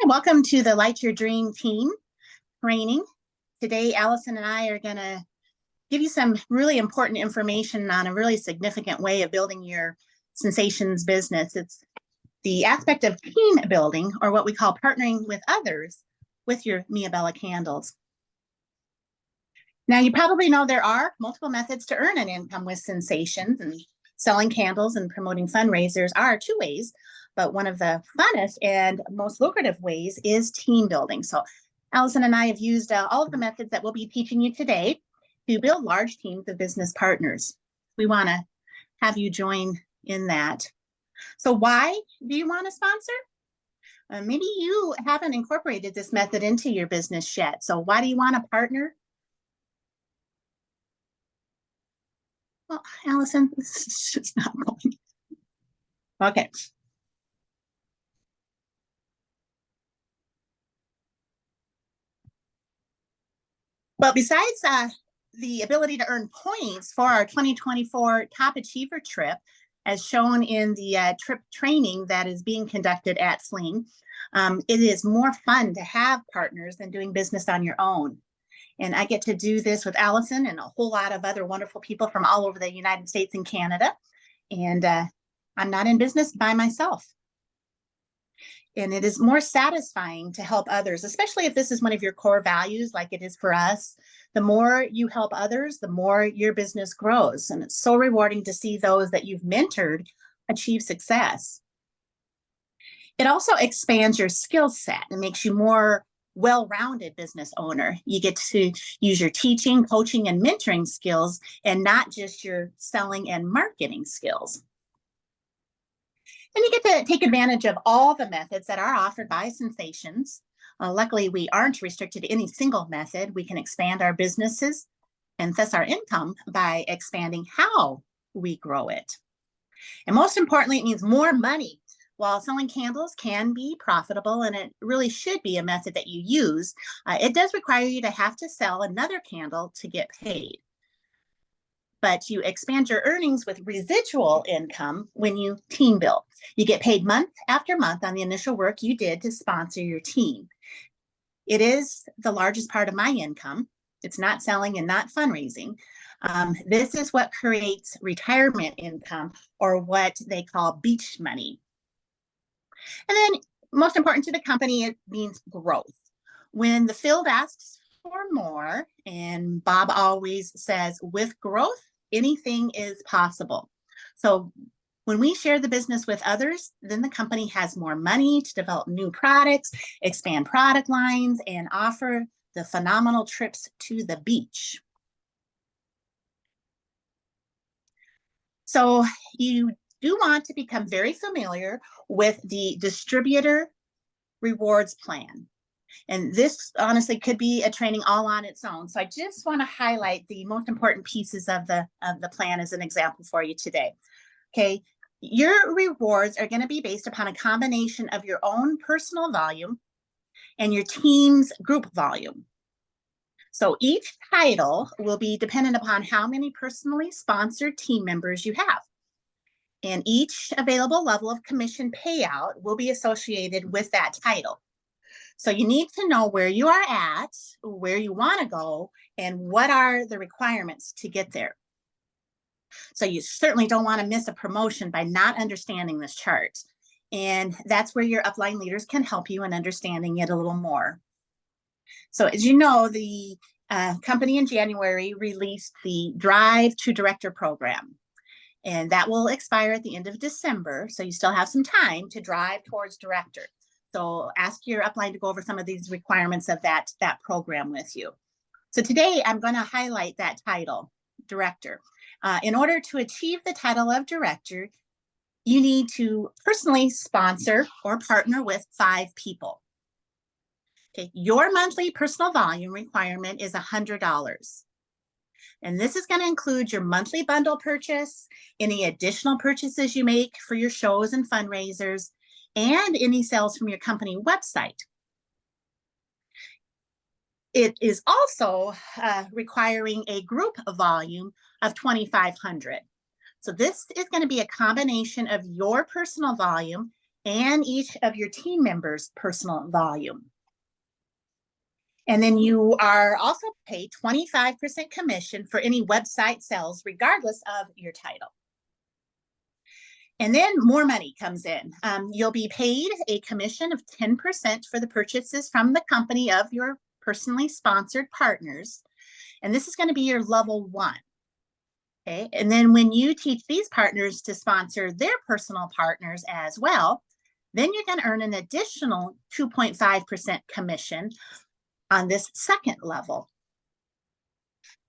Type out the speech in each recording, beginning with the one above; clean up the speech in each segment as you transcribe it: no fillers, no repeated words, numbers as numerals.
Welcome to the Light Your Dream team training. Today, Allison and I are going to give you some really important information on a really significant way of building your sensations business. It's the aspect of team building, or what we call partnering with others with your Mia Bella candles. Now, you probably know there are multiple methods to earn an income with sensations, and selling candles and promoting fundraisers are two ways. But one of the funnest and most lucrative ways is team building. So Allison and I have used all of the methods that we'll be teaching you today to build large teams of business partners. We want to have you join in that. So why do you want to sponsor? Maybe you haven't incorporated this method into your business yet. So why do you want to partner? Well, Allison, this is just not going. Okay. Well, besides the ability to earn points for our 2024 Top Achiever trip, as shown in the trip training that is being conducted at Fling, it is more fun to have partners than doing business on your own. And I get to do this with Allison and a whole lot of other wonderful people from all over the United States and Canada. And I'm not in business by myself. And it is more satisfying to help others, especially if this is one of your core values, like it is for us. The more you help others, the more your business grows. And it's so rewarding to see those that you've mentored achieve success. It also expands your skill set and makes you more well-rounded business owner. You get to use your teaching, coaching, and mentoring skills, and not just your selling and marketing skills. And you get to take advantage of all the methods that are offered by Sensations. Luckily, we aren't restricted to any single method. We can expand our businesses and thus our income by expanding how we grow it. And most importantly, it means more money. While selling candles can be profitable, and it really should be a method that you use, it does require you to have to sell another candle to get paid. But you expand your earnings with residual income when you team build. You get paid month after month on the initial work you did to sponsor your team. It is the largest part of my income. It's not selling and not fundraising. This is what creates retirement income, or what they call beach money. And then, most important to the company, it means growth. When the field asks for more, and Bob always says, with growth, anything is possible. So when we share the business with others, then the company has more money to develop new products, expand product lines, and offer the phenomenal trips to the beach. So you do want to become very familiar with the distributor rewards plan. And this honestly could be a training all on its own. So I just want to highlight the most important pieces of the plan as an example for you today. Okay, your rewards are going to be based upon a combination of your own personal volume and your team's group volume. So each title will be dependent upon how many personally sponsored team members you have. And each available level of commission payout will be associated with that title. So you need to know where you are at, where you want to go, and what are the requirements to get there. So you certainly don't want to miss a promotion by not understanding this chart. And that's where your upline leaders can help you in understanding it a little more. So as you know, the company in January released the Drive to Director program. And that will expire at the end of December. So you still have some time to drive towards director. So ask your upline to go over some of these requirements of that program with you. So today I'm going to highlight that title, director. In order to achieve the title of director, you need to personally sponsor or partner with 5 people. Okay, your monthly personal volume requirement is $100. And this is going to include your monthly bundle purchase, any additional purchases you make for your shows and fundraisers, and any sales from your company website. It is also requiring a group volume of 2,500. So this is going to be a combination of your personal volume and each of your team members' personal volume. And then you are also paid 25% commission for any website sales, regardless of your title. And then more money comes in. You'll be paid a commission of 10% for the purchases from the company of your personally sponsored partners. And this is going to be your level 1. Okay. And then when you teach these partners to sponsor their personal partners as well, then you're going to earn an additional 2.5% commission on this second level.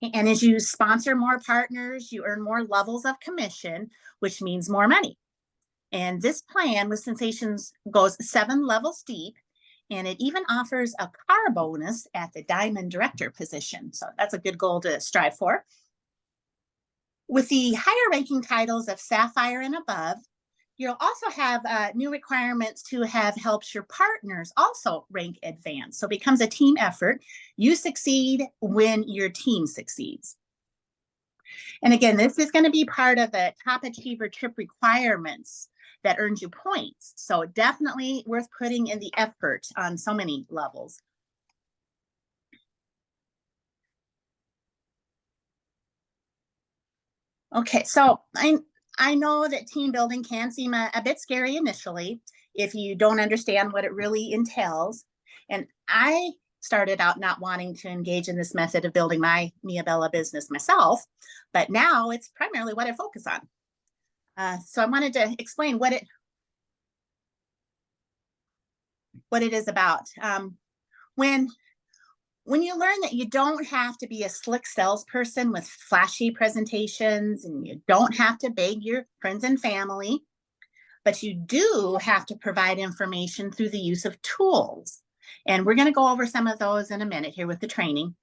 And as you sponsor more partners, you earn more levels of commission, which means more money. And this plan with Sensations goes 7 levels deep, and it even offers a car bonus at the Diamond Director position. So that's a good goal to strive for. With the higher ranking titles of Sapphire and above, you'll also have new requirements to have helped your partners also rank advanced. So it becomes a team effort. You succeed when your team succeeds. And again, this is going to be part of the Top Achiever Trip requirements that earns you points. So definitely worth putting in the effort on so many levels. Okay, so I know that team building can seem a bit scary initially if you don't understand what it really entails. And I started out not wanting to engage in this method of building my Mia Bella business myself, but now it's primarily what I focus on. So I wanted to explain what it is about. When you learn that you don't have to be a slick salesperson with flashy presentations, and you don't have to beg your friends and family, but you do have to provide information through the use of tools. And we're going to go over some of those in a minute here with the training.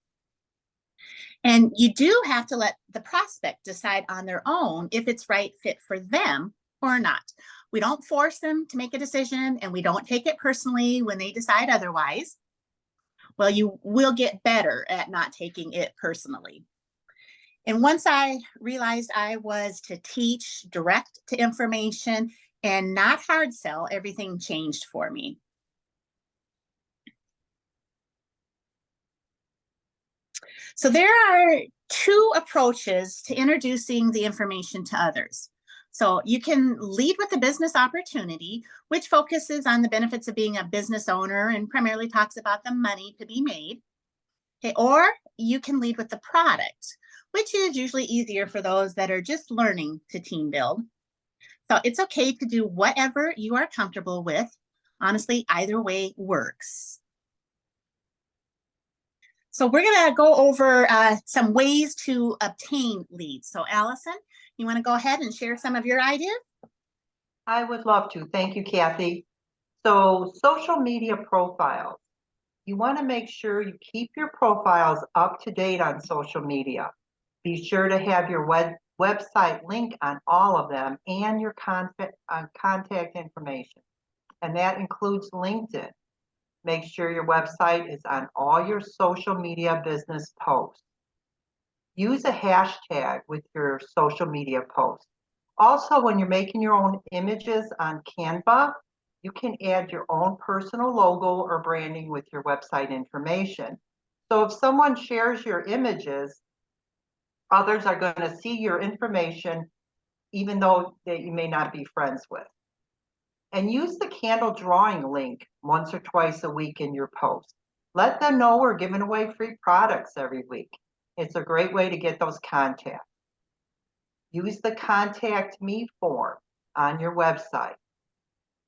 And you do have to let the prospect decide on their own if it's right fit for them or not. We don't force them to make a decision, and we don't take it personally when they decide otherwise. Well, you will get better at not taking it personally. And once I realized I was to teach direct to information and not hard sell, everything changed for me. So there are 2 approaches to introducing the information to others. So you can lead with a business opportunity, which focuses on the benefits of being a business owner and primarily talks about the money to be made. Okay, or you can lead with the product, which is usually easier for those that are just learning to team build. So it's okay to do whatever you are comfortable with. Honestly, either way works. So we're going to go over some ways to obtain leads. So Allison, you want to go ahead and share some of your ideas? I would love to. Thank you, Kathy. So social media profiles. You want to make sure you keep your profiles up to date on social media. Be sure to have your website link on all of them and your contact information. And that includes LinkedIn. Make sure your website is on all your social media business posts. Use a hashtag with your social media posts. Also, when you're making your own images on Canva, you can add your own personal logo or branding with your website information. So if someone shares your images, others are going to see your information, even though that you may not be friends with. And use the candle drawing link once or twice a week in your post. Let them know we're giving away free products every week. It's a great way to get those contacts. Use the Contact Me form on your website.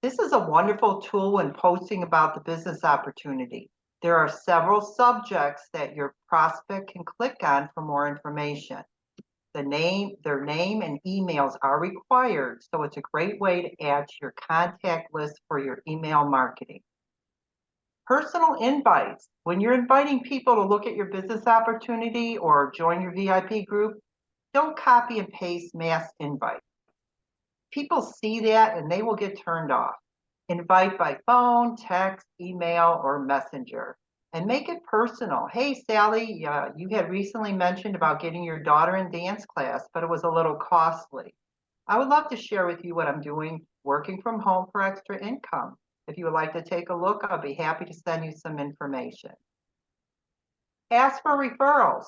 This is a wonderful tool when posting about the business opportunity. There are several subjects that your prospect can click on for more information. Their name and emails are required, so it's a great way to add to your contact list for your email marketing. Personal invites. When you're inviting people to look at your business opportunity or join your VIP group, don't copy and paste mass invites. People see that and they will get turned off. Invite by phone, text, email, or messenger. And make it personal. Hey, Sally, you had recently mentioned about getting your daughter in dance class, but it was a little costly. I would love to share with you what I'm doing working from home for extra income. If you would like to take a look, I'll be happy to send you some information. Ask for referrals.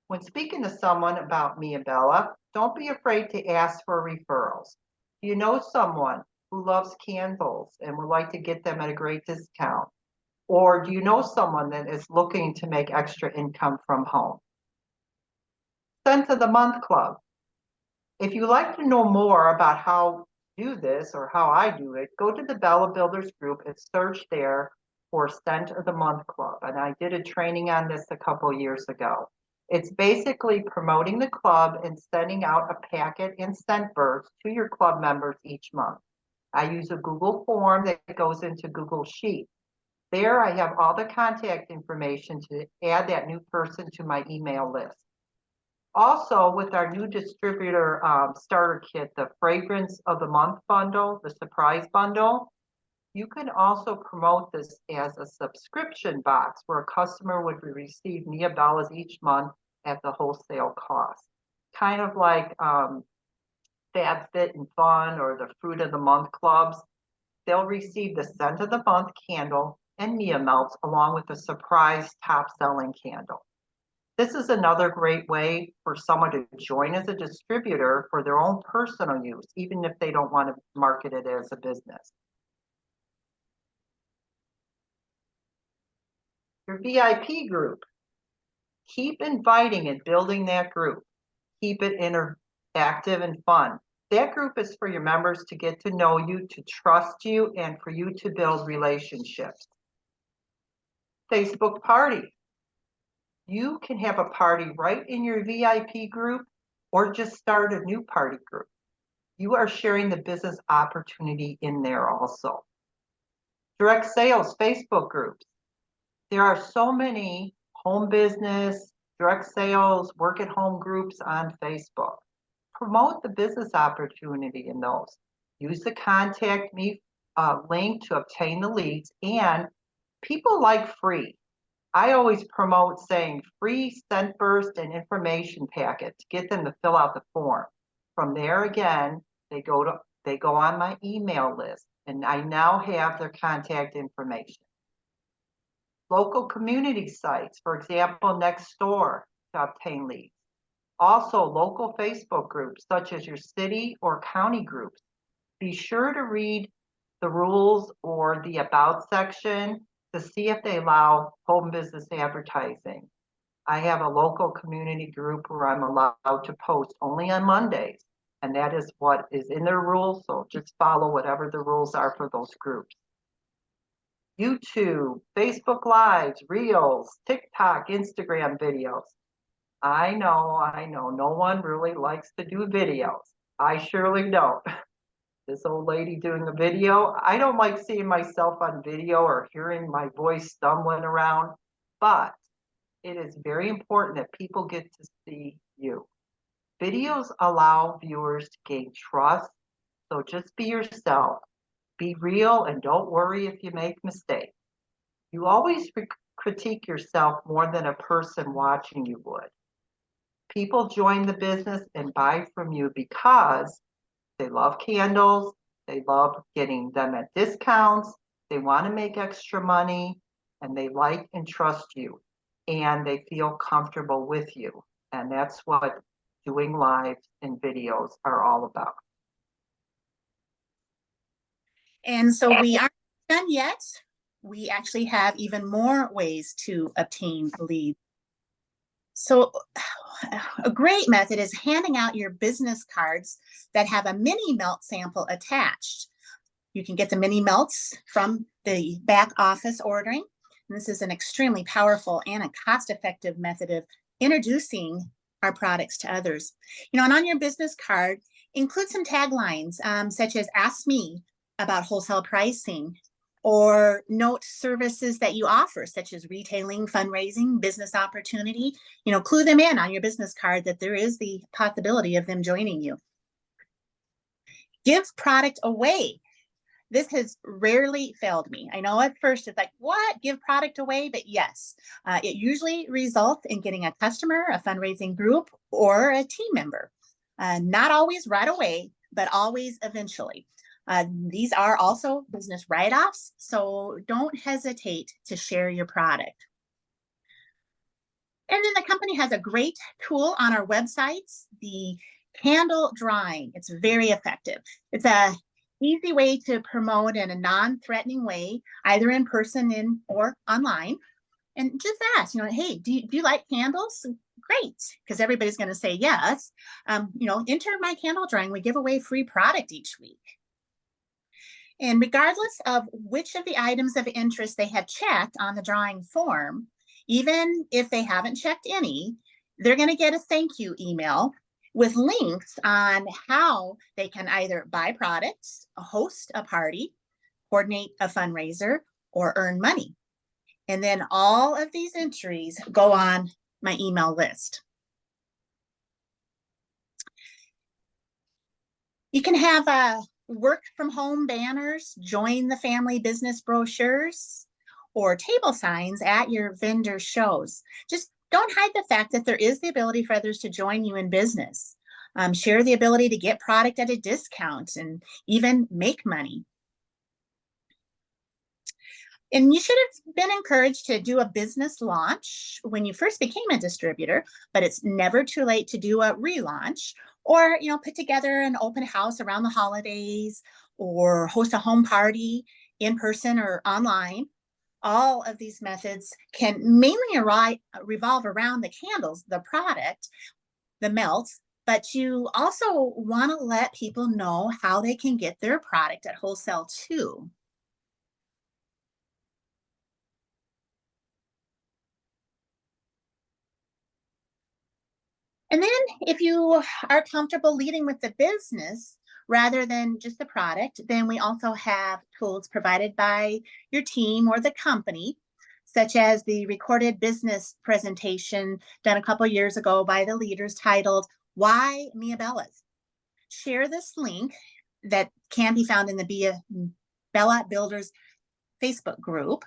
When speaking to someone about Mia Bella, don't be afraid to ask for referrals. Do you know someone who loves candles and would like to get them at a great discount? Or do you know someone that is looking to make extra income from home? Scent of the Month Club. If you'd like to know more about how to do this or how I do it, go to the Bella Builders group and search there for Scent of the Month Club. And I did a training on this a couple years ago. It's basically promoting the club and sending out a packet and scent burst to your club members each month. I use a Google form that goes into Google Sheets. There I have all the contact information to add that new person to my email list. Also, with our new distributor starter kit, the Fragrance of the Month bundle, the surprise bundle, you can also promote this as a subscription box where a customer would receive Mia Bellas each month at the wholesale cost. Kind of like Fab Fit and Fun or the Fruit of the Month clubs. They'll receive the Scent of the Month candle and Mia Melts along with the surprise top-selling candle. This is another great way for someone to join as a distributor for their own personal use, even if they don't want to market it as a business. Your VIP group. Keep inviting and building that group. Keep it interactive and fun. That group is for your members to get to know you, to trust you, and for you to build relationships. Facebook party. You can have a party right in your VIP group or just start a new party group. You are sharing the business opportunity in there also. Direct sales Facebook groups. There are so many home business, direct sales, work at home groups on Facebook. Promote the business opportunity in those. Use the contact me link to obtain the leads, and people like free. I always promote saying free scent burst and information packet to get them to fill out the form. From there again, they go on my email list, and I now have their contact information. Local community sites, for example, Nextdoor to obtain leads. Also, local Facebook groups such as your city or county groups. Be sure to read the rules or the About section to see if they allow home business advertising. I have a local community group where I'm allowed to post only on Mondays, and that is what is in their rules, so just follow whatever the rules are for those groups. YouTube, Facebook Lives, Reels, TikTok, Instagram videos. I know, no one really likes to do videos. I surely don't. This old lady doing a video, I don't like seeing myself on video or hearing my voice stumbling around, but it is very important that people get to see you. Videos allow viewers to gain trust, so just be yourself. Be real and don't worry if you make mistakes. You always critique yourself more than a person watching you would. People join the business and buy from you because they love candles, they love getting them at discounts, they want to make extra money, and they like and trust you, and they feel comfortable with you. And that's what doing lives and videos are all about. And so we aren't done yet. We actually have even more ways to obtain leads. So a great method is handing out your business cards that have a mini melt sample attached. You can get the mini melts from the back office ordering. And this is an extremely powerful and a cost-effective method of introducing our products to others. You know, and on your business card, include some taglines such as "Ask me about wholesale pricing," or note services that you offer, such as retailing, fundraising, business opportunity. You know, clue them in on your business card that there is the possibility of them joining you. Give product away. This has rarely failed me. I know at first it's like, what? Give product away? But yes, it usually results in getting a customer, a fundraising group, or a team member. Not always right away, but always eventually. These are also business write-offs, so don't hesitate to share your product. And then the company has a great tool on our websites, the candle drawing. It's very effective. It's a easy way to promote in a non-threatening way, either in person or online. And just ask, hey, do you like candles? Great, because everybody's going to say yes. Enter my candle drawing. We give away free product each week. And regardless of which of the items of interest they have checked on the drawing form, even if they haven't checked any, they're going to get a thank you email with links on how they can either buy products, host a party, coordinate a fundraiser, or earn money. And then all of these entries go on my email list. You can have work from home banners, join the family business brochures, or table signs at your vendor shows. Just don't hide the fact that there is the ability for others to join you in business. Share the ability to get product at a discount and even make money. And you should have been encouraged to do a business launch when you first became a distributor, but it's never too late to do a relaunch or, put together an open house around the holidays or host a home party in person or online. All of these methods can mainly revolve around the candles, the product, the melts, but you also want to let people know how they can get their product at wholesale too. And then if you are comfortable leading with the business rather than just the product, then we also have tools provided by your team or the company, such as the recorded business presentation done a couple years ago by the leaders titled, Why Mia Bellas? Share this link that can be found in the Bella Builders Facebook group.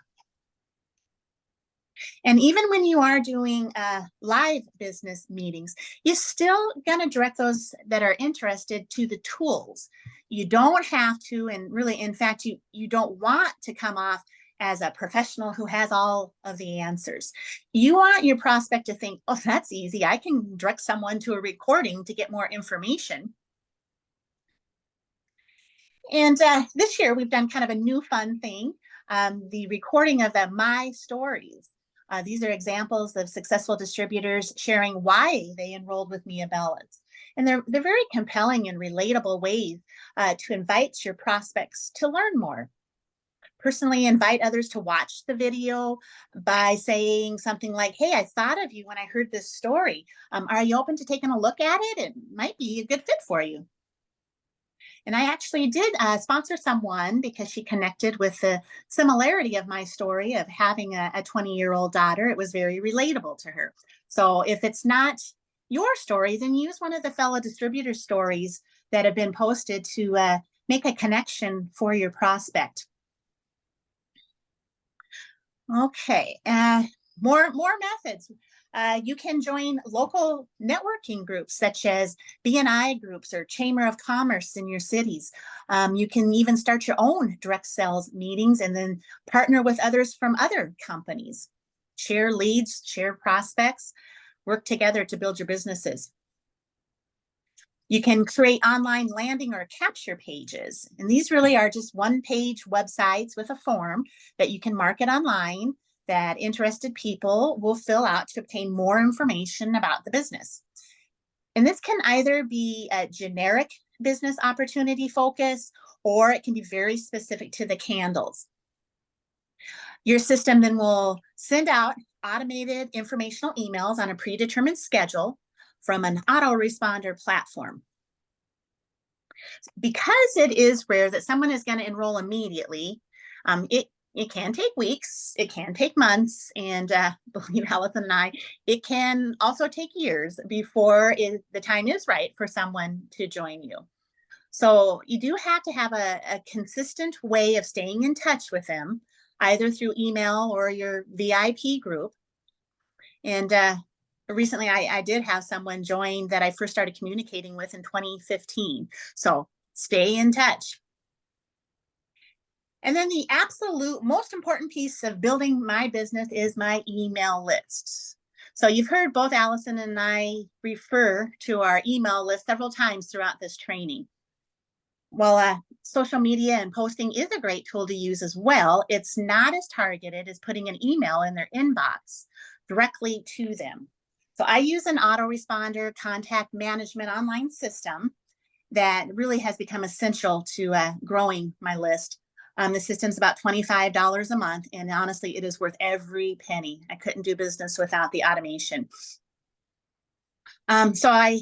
And even when you are doing live business meetings, you're still going to direct those that are interested to the tools. You don't have to, and really, in fact, you don't want to come off as a professional who has all of the answers. You want your prospect to think, oh, that's easy. I can direct someone to a recording to get more information. And this year, we've done kind of a new fun thing, the recording of the My Stories. These are examples of successful distributors sharing why they enrolled with Mia Bellas. And they're very compelling and relatable ways to invite your prospects to learn more. Personally, invite others to watch the video by saying something like, hey, I thought of you when I heard this story. Are you open to taking a look at it? It might be a good fit for you. And I actually did sponsor someone because she connected with the similarity of my story of having a 20-year-old daughter. It was very relatable to her. So if it's not your story, then use one of the fellow distributor stories that have been posted to make a connection for your prospect. Okay, more methods. You can join local networking groups such as B&I groups or Chamber of Commerce in your cities. You can even start your own direct sales meetings and then partner with others from other companies. Share leads, share prospects, work together to build your businesses. You can create online landing or capture pages. And these really are just one-page websites with a form that you can market online that interested people will fill out to obtain more information about the business. And this can either be a generic business opportunity focus, or it can be very specific to the candles. Your system then will send out automated informational emails on a predetermined schedule from an autoresponder platform. Because it is rare that someone is going to enroll immediately, it can take weeks, it can take months, and believe Alison and I, it can also take years before the time is right for someone to join you. So you do have to have a consistent way of staying in touch with them, either through email or your VIP group. And recently I did have someone join that I first started communicating with in 2015. So Stay in touch. And then the absolute most important piece of building my business is my email lists. So you've heard both Allison and I refer to our email list several times throughout this training. While social media and posting is a great tool to use as well, it's not as targeted as putting an email in their inbox directly to them. So I use an autoresponder contact management online system that really has become essential to growing my list. The system's about $25 a month, and honestly, it is worth every penny. I couldn't do business without the automation. So I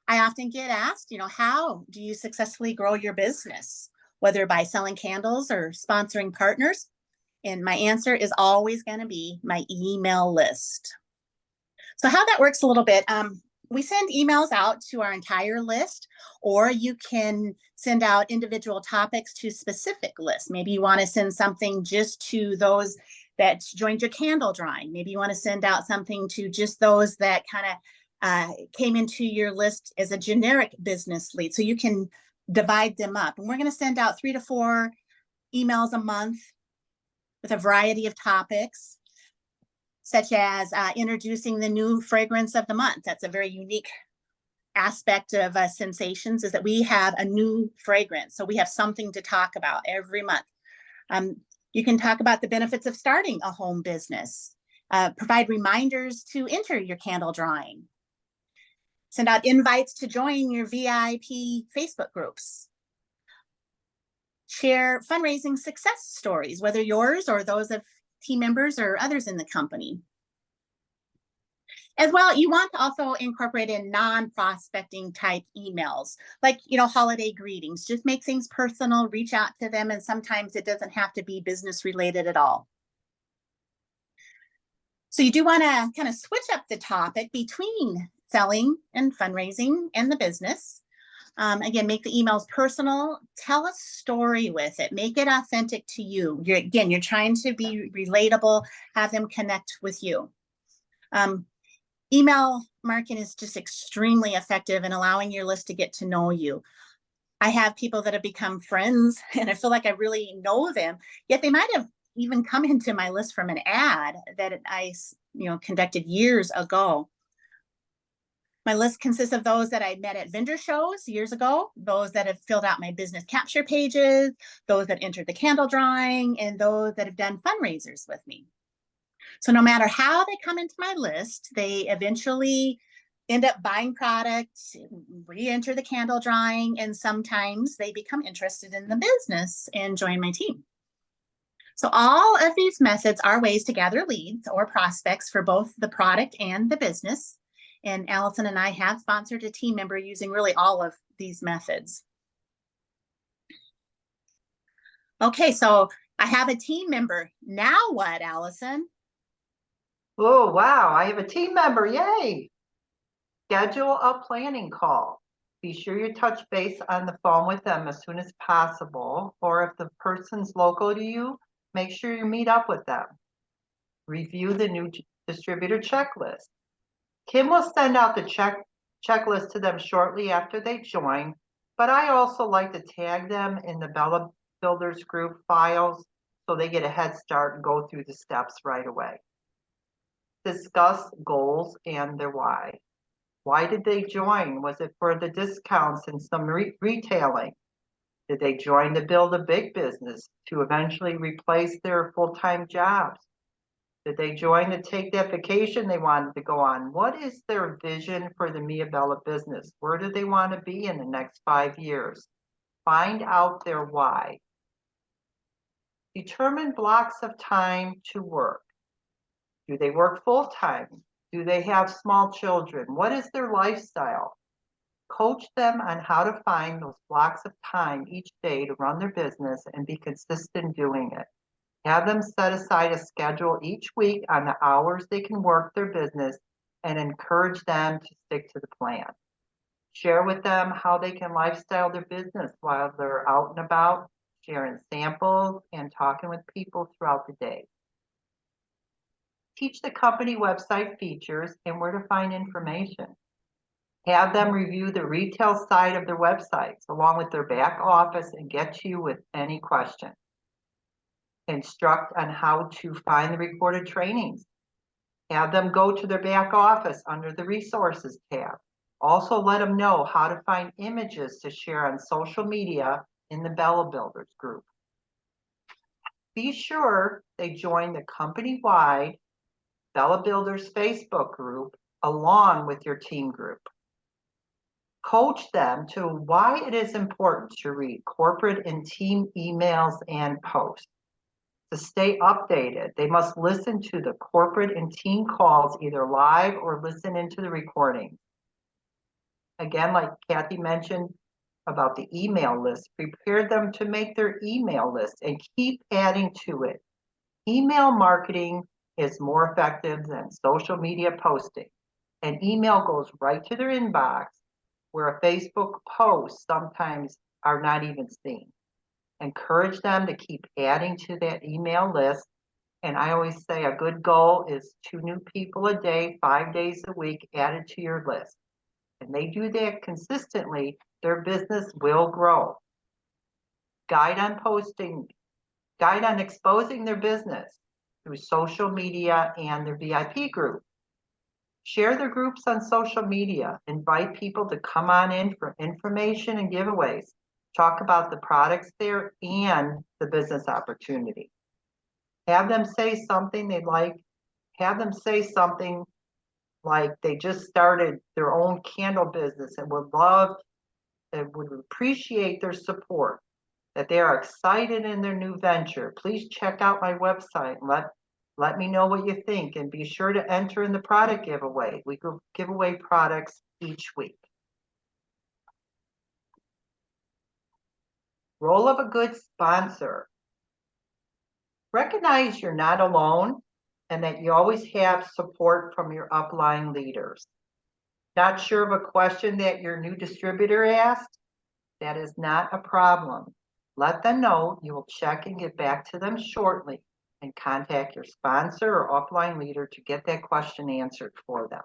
often get asked, how do you successfully grow your business, whether by selling candles or sponsoring partners? And my answer is always going to be my email list. So how that works a little bit, we send emails out to our entire list, or you can send out individual topics to specific lists. Maybe you want to send something just to those that joined your candle drawing. Maybe you want to send out something to just those that kind of came into your list as a generic business lead. So you can divide them up. And we're going to send out 3 to 4 emails a month with a variety of topics, such as introducing the new fragrance of the month. That's a very unique aspect of Sensations, is that we have a new fragrance. So we have something to talk about every month. You can talk about the benefits of starting a home business, provide reminders to enter your candle drawing, send out invites to join your VIP Facebook groups, share fundraising success stories, whether yours or those of team members or others in the company. As well, you want to also incorporate in non-prospecting type emails, like, holiday greetings. Just make things personal, reach out to them, and sometimes it doesn't have to be business related at all. So you do want to kind of switch up the topic between selling and fundraising and the business. Again, make the emails personal, tell a story with it, make it authentic to you. You're trying to be relatable, have them connect with you. Email marketing is just extremely effective in allowing your list to get to know you. I have people that have become friends and I feel like I really know them, yet they might have even come into my list from an ad that I conducted years ago. My list consists of those that I met at vendor shows years ago, those that have filled out my business capture pages, those that entered the candle drawing, and those that have done fundraisers with me. So no matter how they come into my list, they eventually end up buying products, re-enter the candle drawing, and sometimes they become interested in the business and join my team. So all of these methods are ways to gather leads or prospects for both the product and the business. And Allison and I have sponsored a team member using really all of these methods. Okay, so I have a team member. Now what, Allison? Oh, wow, I have a team member, yay! Schedule a planning call. Be sure you touch base on the phone with them as soon as possible, or if the person's local to you, make sure you meet up with them. Review the new distributor checklist. Kim will send out the checklist to them shortly after they join, but I also like to tag them in the Bella Builders group files so they get a head start and go through the steps right away. Discuss goals and their why. Why did they join? Was it for the discounts and some retailing? Did they join to build a big business to eventually replace their full-time jobs? Did they join to take that vacation they wanted to go on? What is their vision for the Mia Bella business? Where do they want to be in the next 5 years? Find out their why. Determine blocks of time to work. Do they work full-time? Do they have small children? What is their lifestyle? Coach them on how to find those blocks of time each day to run their business and be consistent doing it. Have them set aside a schedule each week on the hours they can work their business and encourage them to stick to the plan. Share with them how they can lifestyle their business while they're out and about, sharing samples and talking with people throughout the day. Teach the company website features and where to find information. Have them review the retail side of their websites along with their back office and get to you with any question. Instruct on how to find the recorded trainings. Have them go to their back office under the resources tab. Also let them know how to find images to share on social media in the Bella Builders group. Be sure they join the company-wide Bella Builders Facebook group along with your team group. Coach them to why it is important to read corporate and team emails and posts. To stay updated, they must listen to the corporate and team calls either live or listen into the recording. Again, like Cathy mentioned about the email list, prepare them to make their email list and keep adding to it. Email marketing is more effective than social media posting. An email goes right to their inbox where a Facebook post sometimes are not even seen. Encourage them to keep adding to that email list. And I always say a good goal is 2 new people a day, 5 days a week added to your list. And they do that consistently, their business will grow. Guide on exposing their business through social media and their VIP group. Share their groups on social media. Invite people to come on in for information and giveaways. Talk about the products there and the business opportunity. Have them say something they like. Have them say something like they just started their own candle business and would appreciate their support, that they are excited in their new venture. Please check out my website and let me know what you think, and be sure to enter in the product giveaway. We give away products each week. Role of a good sponsor. Recognize you're not alone and that you always have support from your upline leaders. Not sure of a question that your new distributor asked? That is not a problem. Let them know you will check and get back to them shortly, and contact your sponsor or upline leader to get that question answered for them.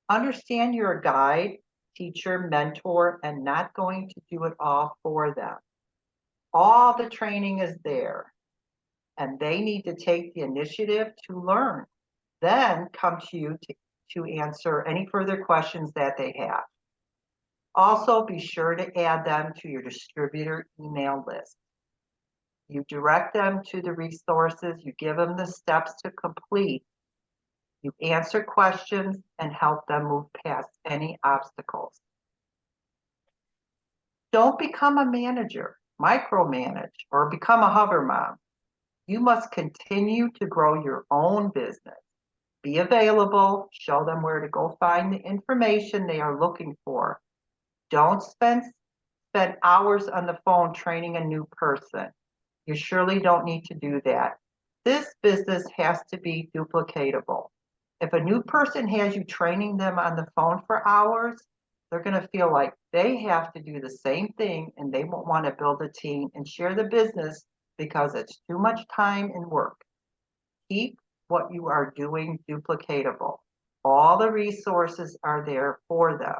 Understand you're a guide, teacher, mentor, and not going to do it all for them. All the training is there, and they need to take the initiative to learn, then come to you to answer any further questions that they have. Also, be sure to add them to your distributor email list. You direct them to the resources, you give them the steps to complete, you answer questions and help them move past any obstacles. Don't become a manager, micromanage, or become a hover mom. You must continue to grow your own business. Be available, show them where to go find the information they are looking for. Don't spend hours on the phone training a new person. You surely don't need to do that. This business has to be duplicatable. If a new person has you training them on the phone for hours, they're going to feel like they have to do the same thing, and they won't want to build a team and share the business because it's too much time and work. Keep what you are doing duplicatable. All the resources are there for them.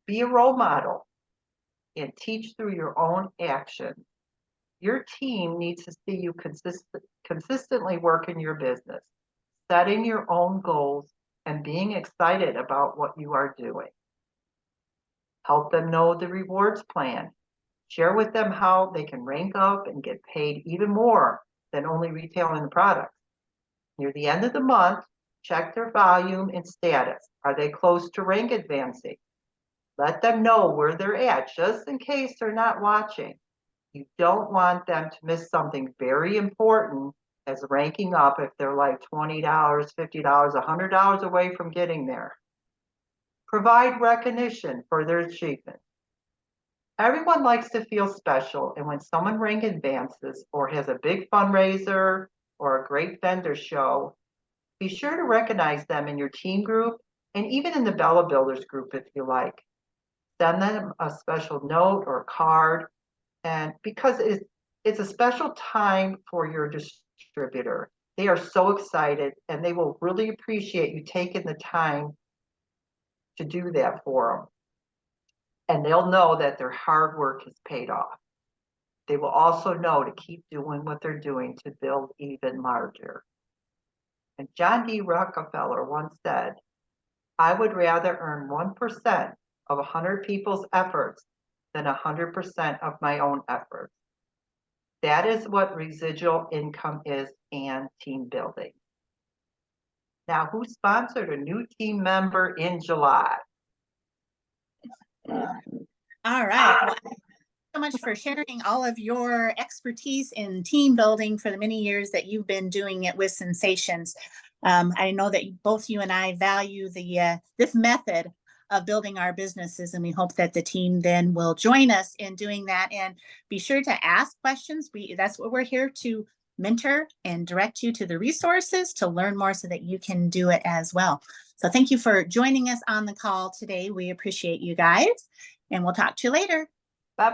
Be a role model and teach through your own actions. Your team needs to see you consistently work in your business, setting your own goals and being excited about what you are doing. Help them know the rewards plan. Share with them how they can rank up and get paid even more than only retailing the products. Near the end of the month, check their volume and status. Are they close to rank advancing? Let them know where they're at, just in case they're not watching. You don't want them to miss something very important as ranking up if they're like $20, $50, $100 away from getting there. Provide recognition for their achievement. Everyone likes to feel special, and when someone rank advances or has a big fundraiser or a great vendor show, be sure to recognize them in your team group and even in the Bella Builders group if you like. Send them a special note or card, and because it's a special time for your distributor. They are so excited, and they will really appreciate you taking the time to do that for them. And they'll know that their hard work has paid off. They will also know to keep doing what they're doing to build even larger. And John D. Rockefeller once said, I would rather earn 1% of 100 people's efforts than 100% of my own efforts. That is what residual income is and team building. Now, who sponsored a new team member in July? All right. Well, thank you so much for sharing all of your expertise in team building for the many years that you've been doing it with Sensations. I know that both you and I value this method of building our businesses, and we hope that the team then will join us in doing that. And be sure to ask questions. That's what we're here to mentor and direct you to the resources to learn more so that you can do it as well. So thank you for joining us on the call today. We appreciate you guys, and we'll talk to you later.